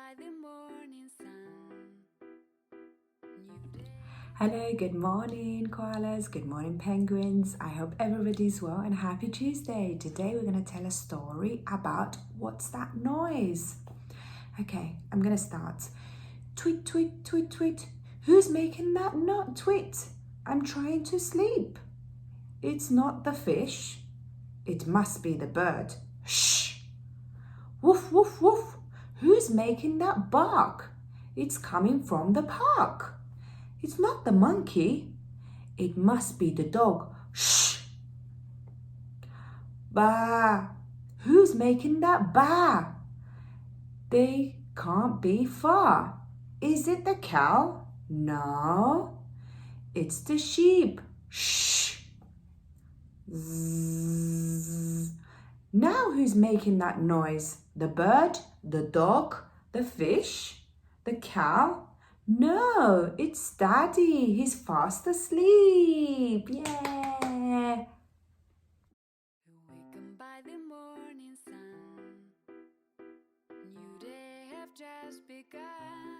by the morning sun. New day. Hello, good morning koalas, good morning penguins. I hope everybody's well and happy Tuesday. Today we're going to tell a story about what's that noise. Okay, I'm going to start. Tweet, tweet, tweet, tweet. Who's making that not tweet? I'm trying to sleep. It's not the fish. It must be the bird. Shh. Woof, woof, woof. Who's making that bark? It's coming from the park. It's not the monkey. It must be the dog. Shh. Bah. Who's making that bah? They can't be far. Is it the cow? No. It's the sheep. Shh. Zzz. Now who's making that noise? The bird, the dog, the fish, the cow? No, it's Daddy. He's fast asleep. Yeah. Awakened by the morning sun. New day have just begun.